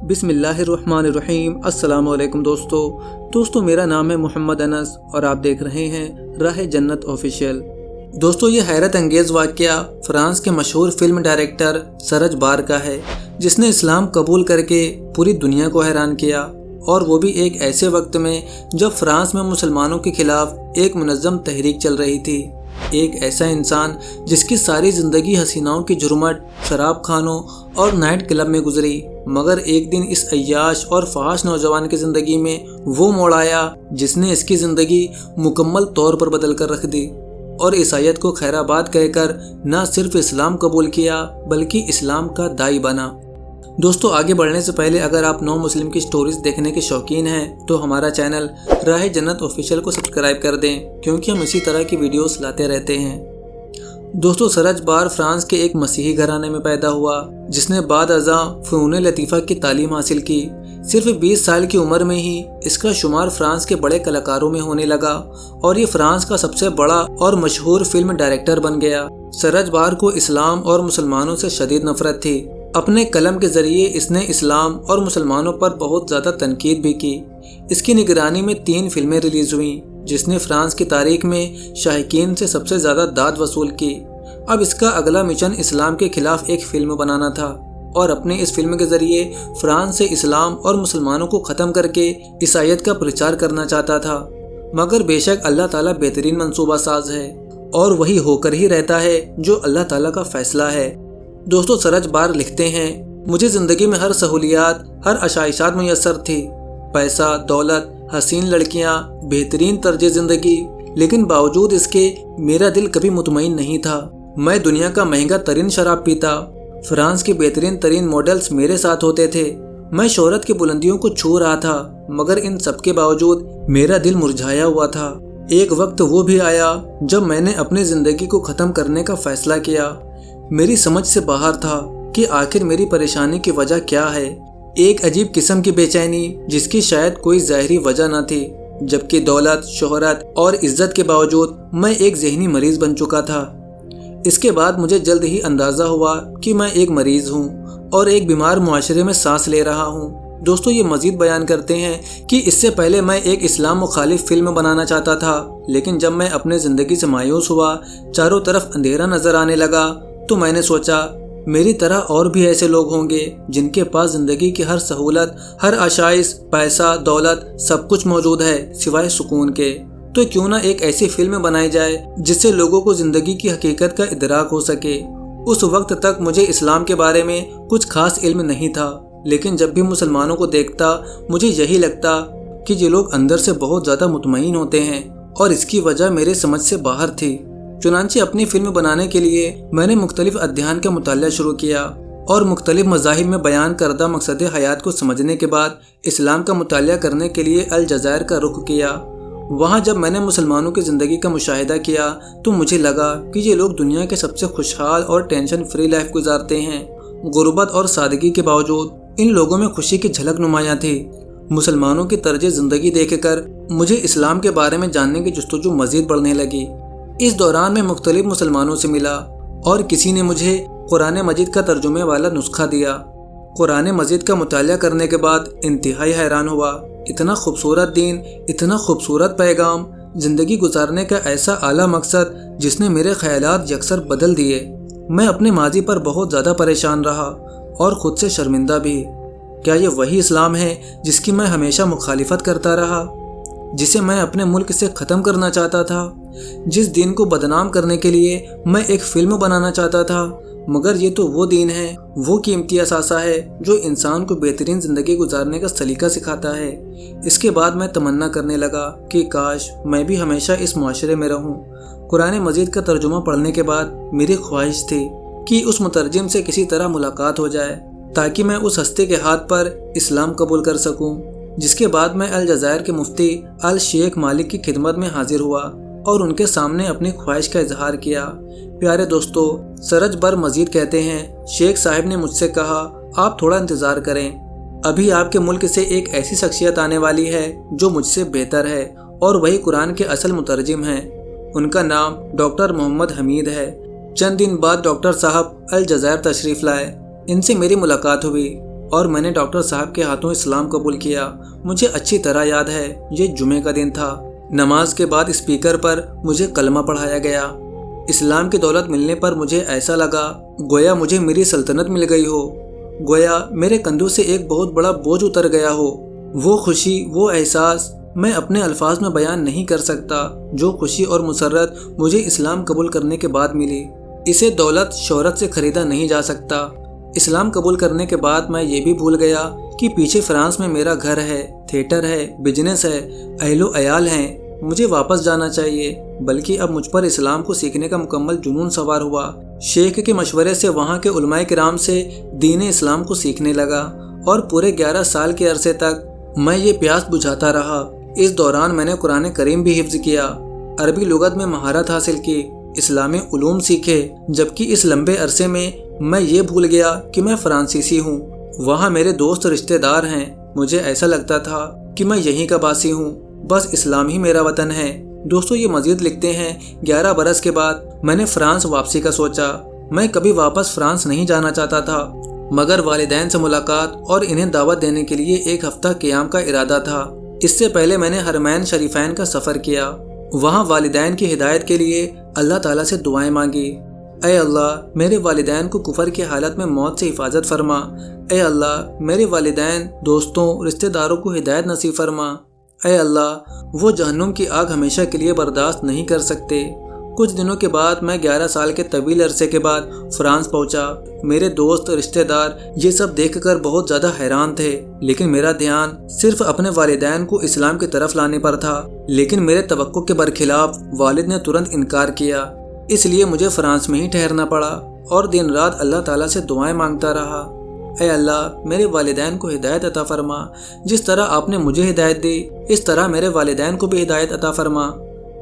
بسم اللہ الرحمن الرحیم۔ السلام علیکم دوستو میرا نام ہے محمد انس اور آپ دیکھ رہے ہیں راہ جنت آفیشیل۔ دوستو یہ حیرت انگیز واقعہ فرانس کے مشہور فلم ڈائریکٹر سرج بار کا ہے، جس نے اسلام قبول کر کے پوری دنیا کو حیران کیا، اور وہ بھی ایک ایسے وقت میں جب فرانس میں مسلمانوں کے خلاف ایک منظم تحریک چل رہی تھی۔ ایک ایسا انسان جس کی ساری زندگی حسیناؤں کی جھرمٹ، شراب خانوں اور نائٹ کلب میں گزری، مگر ایک دن اس عیاش اور فحش نوجوان کی زندگی میں وہ موڑ آیا جس نے اس کی زندگی مکمل طور پر بدل کر رکھ دی، اور عیسائیت کو خیر آباد کہہ کر نہ صرف اسلام قبول کیا بلکہ اسلام کا داعی بنا۔ دوستو آگے بڑھنے سے پہلے اگر آپ نو مسلم کی سٹوریز دیکھنے کے شوقین ہیں تو ہمارا چینل راہ جنت آفیشیل کو سبسکرائب کر دیں، کیونکہ ہم اسی طرح کی ویڈیوز لاتے رہتے ہیں۔ دوستو سرج بار فرانس کے ایک مسیحی گھرانے میں پیدا ہوا، جس نے بعد ازاں فنون لطیفہ کی تعلیم حاصل کی۔ صرف 20 سال کی عمر میں ہی اس کا شمار فرانس کے بڑے کلاکاروں میں ہونے لگا، اور یہ فرانس کا سب سے بڑا اور مشہور فلم ڈائریکٹر بن گیا۔ سرج بار کو اسلام اور مسلمانوں سے شدید نفرت تھی۔ اپنے قلم کے ذریعے اس نے اسلام اور مسلمانوں پر بہت زیادہ تنقید بھی کی۔ اس کی نگرانی میں 3 فلمیں ریلیز ہوئیں، جس نے فرانس کی تاریخ میں شائقین سے سب سے زیادہ داد وصول کی۔ اب اس کا اگلا مشن اسلام کے خلاف ایک فلم بنانا تھا، اور اپنے اس فلم کے ذریعے فرانس سے اسلام اور مسلمانوں کو ختم کر کے عیسائیت کا پرچار کرنا چاہتا تھا۔ مگر بے شک اللہ تعالیٰ بہترین منصوبہ ساز ہے، اور وہی ہو کر ہی رہتا ہے جو اللہ تعالیٰ کا فیصلہ ہے۔ دوستو سرج بار لکھتے ہیں، مجھے زندگی میں ہر سہولیات، ہر آشائشات میسر تھی، پیسہ، دولت، حسین لڑکیاں، بہترین طرز زندگی، لیکن باوجود اس کے میرا دل کبھی مطمئن نہیں تھا۔ میں دنیا کا مہنگا ترین شراب پیتا، فرانس کے بہترین ترین ماڈلز میرے ساتھ ہوتے تھے، میں شہرت کی بلندیوں کو چھو رہا تھا، مگر ان سب کے باوجود میرا دل مرجھایا ہوا تھا۔ ایک وقت وہ بھی آیا جب میں نے اپنی زندگی کو ختم کرنے کا فیصلہ کیا۔ میری سمجھ سے باہر تھا کہ آخر میری پریشانی کی وجہ کیا ہے۔ ایک عجیب قسم کی بے چینی جس کی شاید کوئی ظاہری وجہ نہ تھی، جبکہ دولت، شہرت اور عزت کے باوجود میں ایک ذہنی مریض بن چکا تھا۔ اس کے بعد مجھے جلد ہی اندازہ ہوا کہ میں ایک مریض ہوں اور ایک بیمار معاشرے میں سانس لے رہا ہوں۔ دوستو یہ مزید بیان کرتے ہیں کہ اس سے پہلے میں ایک اسلام مخالف فلم بنانا چاہتا تھا، لیکن جب میں اپنے زندگی سے مایوس ہوا، چاروں طرف اندھیرا نظر آنے لگا، تو میں نے سوچا میری طرح اور بھی ایسے لوگ ہوں گے جن کے پاس زندگی کی ہر سہولت، ہر آشائش، پیسہ، دولت، سب کچھ موجود ہے سوائے سکون کے۔ تو کیوں نہ ایک ایسی فلم بنائی جائے جس سے لوگوں کو زندگی کی حقیقت کا ادراک ہو سکے۔ اس وقت تک مجھے اسلام کے بارے میں کچھ خاص علم نہیں تھا، لیکن جب بھی مسلمانوں کو دیکھتا مجھے یہی لگتا کہ یہ لوگ اندر سے بہت زیادہ مطمئن ہوتے ہیں، اور اس کی وجہ میرے سمجھ سے باہر تھی۔ چنانچہ اپنی فلم بنانے کے لیے میں نے مختلف ادیان کا مطالعہ شروع کیا، اور مختلف مذاہب میں بیان کردہ مقصد حیات کو سمجھنے کے بعد اسلام کا مطالعہ کرنے کے لیے الجزائر کا رخ کیا۔ وہاں جب میں نے مسلمانوں کی زندگی کا مشاہدہ کیا تو مجھے لگا کہ یہ لوگ دنیا کے سب سے خوشحال اور ٹینشن فری لائف گزارتے ہیں۔ غربت اور سادگی کے باوجود ان لوگوں میں خوشی کی جھلک نمایاں تھی۔ مسلمانوں کی طرز زندگی دیکھ کر مجھے اسلام کے بارے میں جاننے کی جستجو مزید بڑھنے لگی۔ اس دوران میں مختلف مسلمانوں سے ملا، اور کسی نے مجھے قرآن مجید کا ترجمے والا نسخہ دیا۔ قرآن مجید کا مطالعہ کرنے کے بعد انتہائی حیران ہوا۔ اتنا خوبصورت دین، اتنا خوبصورت پیغام، زندگی گزارنے کا ایسا اعلیٰ مقصد جس نے میرے خیالات یکسر بدل دیے۔ میں اپنے ماضی پر بہت زیادہ پریشان رہا اور خود سے شرمندہ بھی۔ کیا یہ وہی اسلام ہے جس کی میں ہمیشہ مخالفت کرتا رہا، جسے میں اپنے ملک سے ختم کرنا چاہتا تھا، جس دین کو بدنام کرنے کے لیے میں ایک فلم بنانا چاہتا تھا؟ مگر یہ تو وہ دین ہے، وہ قیمتی اثاثہ ہے جو انسان کو بہترین زندگی گزارنے کا سلیقہ سکھاتا ہے۔ اس کے بعد میں تمنا کرنے لگا کہ کاش میں بھی ہمیشہ اس معاشرے میں رہوں۔ قرآن مجید کا ترجمہ پڑھنے کے بعد میری خواہش تھی کہ اس مترجم سے کسی طرح ملاقات ہو جائے، تاکہ میں اس ہستی کے ہاتھ پر اسلام قبول کر سکوں۔ جس کے بعد میں الجزائر کے مفتی الشیخ مالک کی خدمت میں حاضر ہوا اور ان کے سامنے اپنی خواہش کا اظہار کیا۔ پیارے دوستو، سرج بار مزید کہتے ہیں، شیخ صاحب نے مجھ سے کہا آپ تھوڑا انتظار کریں، ابھی آپ کے ملک سے ایک ایسی شخصیت آنے والی ہے جو مجھ سے بہتر ہے، اور وہی قرآن کے اصل مترجم ہیں۔ ان کا نام ڈاکٹر محمد حمید ہے۔ چند دن بعد ڈاکٹر صاحب الجزائر تشریف لائے۔ ان سے میری ملاقات ہوئی۔ اور میں نے ڈاکٹر صاحب کے ہاتھوں اسلام قبول کیا۔ مجھے اچھی طرح یاد ہے، یہ جمعے کا دن تھا۔ نماز کے بعد اسپیکر پر مجھے کلمہ پڑھایا گیا۔ اسلام کی دولت ملنے پر مجھے ایسا لگا گویا مجھے میری سلطنت مل گئی ہو، گویا میرے کندھوں سے ایک بہت بڑا بوجھ اتر گیا ہو۔ وہ خوشی، وہ احساس میں اپنے الفاظ میں بیان نہیں کر سکتا، جو خوشی اور مسرت مجھے اسلام قبول کرنے کے بعد ملی۔ اسے دولت، شہرت سے خریدا نہیں جا سکتا۔ اسلام قبول کرنے کے بعد میں یہ بھی بھول گیا کہ پیچھے فرانس میں میرا گھر ہے، تھیٹر ہے، بزنس ہے، اہل و عیال ہیں، مجھے واپس جانا چاہیے۔ بلکہ اب مجھ پر اسلام کو سیکھنے کا مکمل جنون سوار ہوا۔ شیخ کے مشورے سے وہاں کے علماء کرام سے دین اسلام کو سیکھنے لگا، اور پورے 11 سال کے عرصے تک میں یہ پیاس بجھاتا رہا۔ اس دوران میں نے قرآن کریم بھی حفظ کیا، عربی لغت میں مہارت حاصل کی، اسلامی علوم سیکھے، جبکہ اس لمبے عرصے میں میں یہ بھول گیا کہ میں فرانسیسی ہوں۔ وہاں میرے دوست رشتہ دار ہیں، مجھے ایسا لگتا تھا کہ میں یہیں کا باسی ہوں، بس اسلام ہی میرا وطن ہے۔ دوستو یہ مزید لکھتے ہیں، 11 برس کے بعد میں نے فرانس واپسی کا سوچا۔ میں کبھی واپس فرانس نہیں جانا چاہتا تھا، مگر والدین سے ملاقات اور انہیں دعوت دینے کے لیے 1 ہفتہ قیام کا ارادہ تھا۔ اس سے پہلے میں نے حرمین شریفین کا سفر کیا۔ وہاں والدین کی ہدایت کے لیے اللہ تعالیٰ سے دعائیں مانگی۔ اے اللہ، میرے والدین کو کفر کی حالت میں موت سے حفاظت فرما۔ اے اللہ، میرے والدین، دوستوں، رشتہ داروں کو ہدایت نصیب فرما۔ اے اللہ، وہ جہنم کی آگ ہمیشہ کے لیے برداشت نہیں کر سکتے۔ کچھ دنوں کے بعد میں 11 سال کے طویل عرصے کے بعد فرانس پہنچا۔ میرے دوست، رشتہ دار یہ سب دیکھ کر بہت زیادہ حیران تھے، لیکن میرا دھیان صرف اپنے والدین کو اسلام کی طرف لانے پر تھا۔ لیکن میرے توقع کے برخلاف والد نے ترنت انکار کیا، اس لیے مجھے فرانس میں ہی ٹھہرنا پڑا اور دن رات اللہ تعالیٰ سے دعائیں مانگتا رہا۔ اے اللہ، میرے والدین کو ہدایت عطا فرما، جس طرح آپ نے مجھے ہدایت دی اس طرح میرے والدین کو بھی ہدایت عطا فرما۔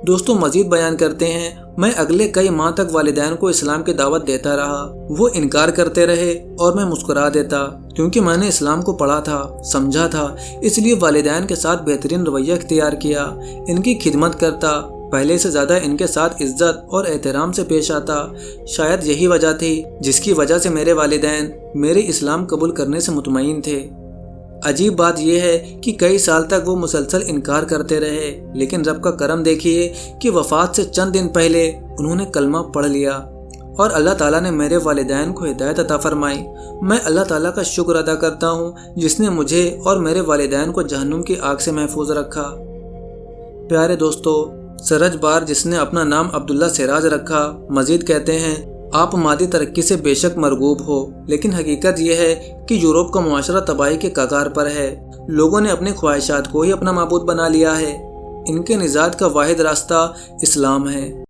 دوستوں مزید بیان کرتے ہیں، میں اگلے کئی ماہ تک والدین کو اسلام کی دعوت دیتا رہا۔ وہ انکار کرتے رہے اور میں مسکرا دیتا، کیونکہ میں نے اسلام کو پڑھا تھا، سمجھا تھا، اس لیے والدین کے ساتھ بہترین رویہ اختیار کیا، ان کی خدمت کرتا، پہلے سے زیادہ ان کے ساتھ عزت اور احترام سے پیش آتا۔ شاید یہی وجہ تھی جس کی وجہ سے میرے والدین میرے اسلام قبول کرنے سے مطمئن تھے۔ عجیب بات یہ ہے کہ کئی سال تک وہ مسلسل انکار کرتے رہے، لیکن رب کا کرم دیکھیے کہ وفات سے چند دن پہلے انہوں نے کلمہ پڑھ لیا اور اللہ تعالیٰ نے میرے والدین کو ہدایت عطا فرمائی۔ میں اللہ تعالیٰ کا شکر ادا کرتا ہوں جس نے مجھے اور میرے والدین کو جہنم کی آگ سے محفوظ رکھا۔ پیارے دوستو، سرج بار جس نے اپنا نام عبداللہ سراج رکھا، مزید کہتے ہیں، آپ مادی ترقی سے بے شک مرغوب ہو، لیکن حقیقت یہ ہے کہ یورپ کا معاشرہ تباہی کے کگار پر ہے۔ لوگوں نے اپنی خواہشات کو ہی اپنا معبود بنا لیا ہے۔ ان کے نجات کا واحد راستہ اسلام ہے۔